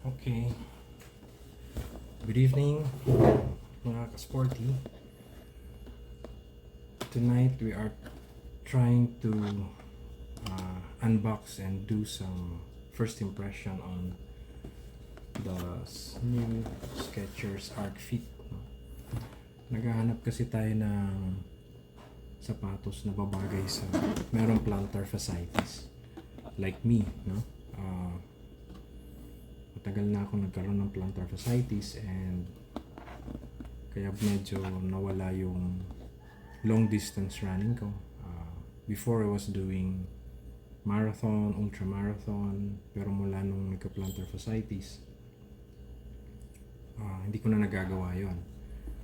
Okay. Good evening, mga ka-sporty. Tonight we are trying to unbox and do some first impression on the new Skechers Arc Fit. Naghahanap kasi tayo ng sapatos na babagay sa merong plantar fasciitis. Like me, no? Matagal na ako nagkaroon ng plantar fasciitis and kaya medyo nawala yung long distance running ko. Before I was doing marathon, ultramarathon, pero mula nung nagka-plantar fasciitis, hindi ko na nagagawa yon.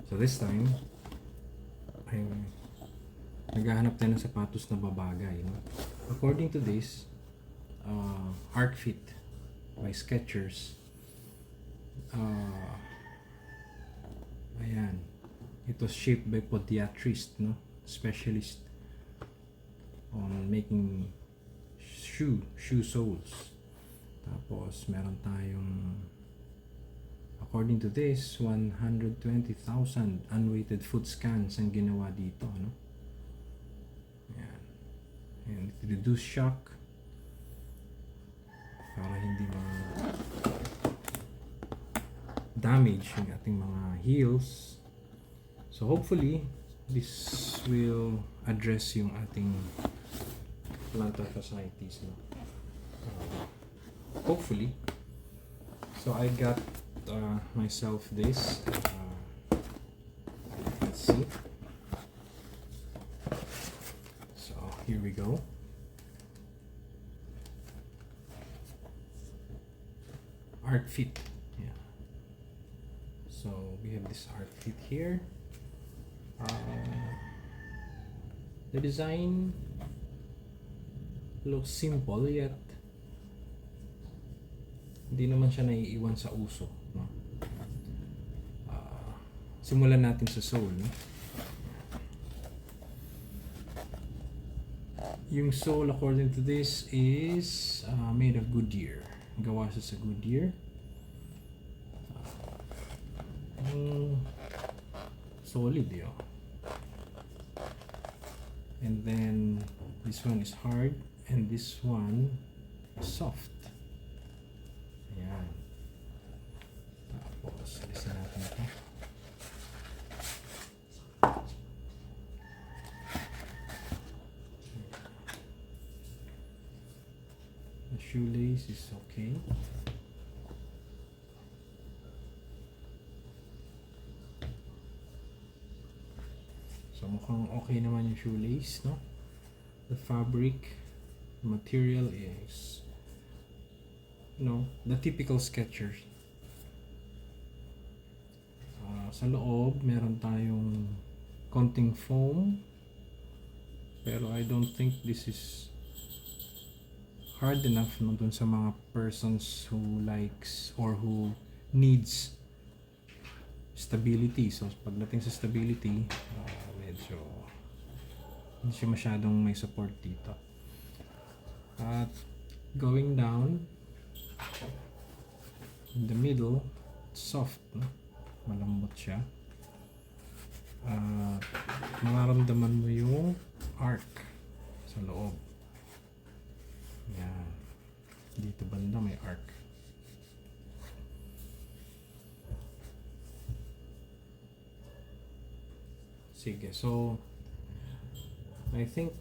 So this time, ay naghahanap tayo ng sapatos na babagay. No? According to this, Arc Fit by Skechers, ayan, it was shaped by podiatrist, no? Specialist on making shoe soles. Tapos meron tayong, according to this, 120,000 unweighted foot scans ang ginawa dito, no? Ayan. And it reduced shock para hindi damage yung ating mga heels. So hopefully this will address yung ating plantar fasciitis, no? Hopefully. So I got myself this. Let's see. So here we go. Arc Fit. Yeah. So we have this Arc Fit here. The design looks simple yet hindi naman siya naiiwan sa uso, no? Simulan natin sa sole, no? Yung sole according to this is made of Goodyear. Gawa siya sa Goodyear. Solid yun. And then this one is hard and this one is soft. Ayan. Tapos listen natin ito. The shoelace is okay. So mukhang okay naman yung shoelace, no? The fabric material is, the typical Skechers. Sa loob meron tayong konting foam, pero I don't think this is hard enough, no, dun sa mga persons who likes or who needs stability. So pagdating sa stability, medyo hindi siya masyadong may support dito. At going down in the middle, soft, no? Malambot siya. Mararamdaman mo yung arc sa loob. Yan. Dito banda may arc. Sige, so I think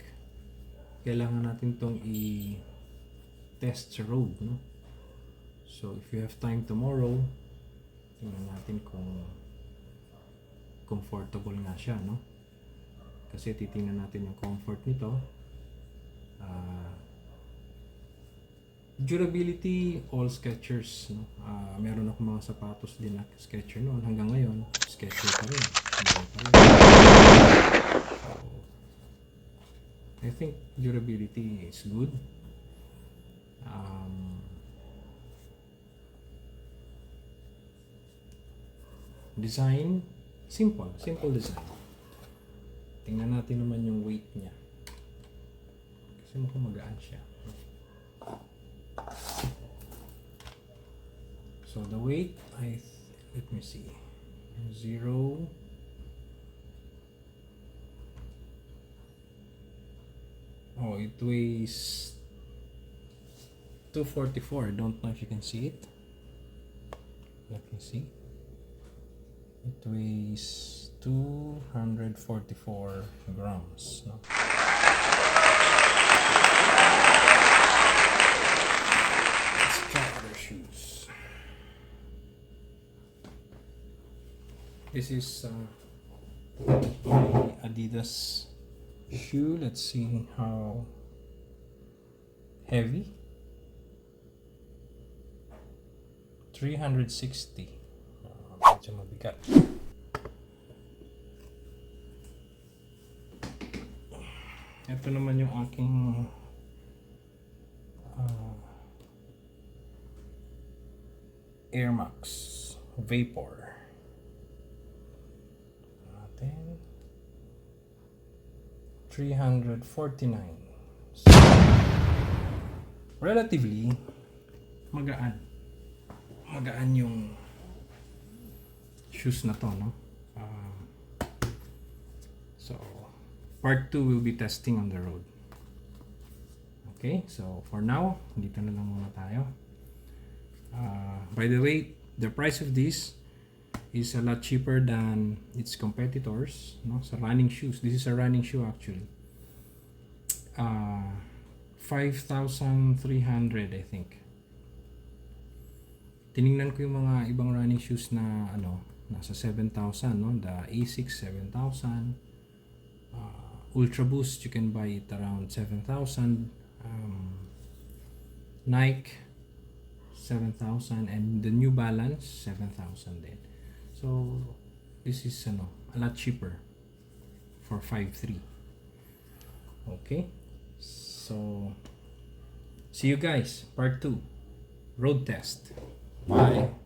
kailangan natin tong i-test sa road, no? So if you have time tomorrow, tingnan natin kung comfortable nga siya, no? Kasi titingnan natin yung comfort nito. Durability, all Skechers, no? Meron ako mga sapatos din na Skechers noon. Hanggang ngayon, Skechers pa rin. So, I think durability is good. Design, simple design. Tingnan natin naman yung weight niya. Kasi mukhang magaan siya. So the weight, let me see, 0. Oh, it weighs 244. I don't know if you can see it. Let me see. It weighs 244 grams. No? Let's try other shoes. This is Adidas shoe. Let's see how heavy. 360. Medyo mabigat. Ito naman yung aking Air Max Vapor. Natin 349. So, relatively magaan yung shoes na to, no? So part 2 will be testing on the road. Okay, so for now dito na lang muna tayo. By the way, the price of this is a lot cheaper than its competitors, no? Sa running shoes, this is a running shoe actually. 5,300 I think. Tiningnan ko yung mga ibang running shoes na nasa 7,000, no? The A6 7,000. Ultra Boost you can buy it around 7,000. Nike 7,000 and the New Balance 7,000 din. So this is a lot cheaper for 5.3. Okay, so see you guys part 2 road test. Bye.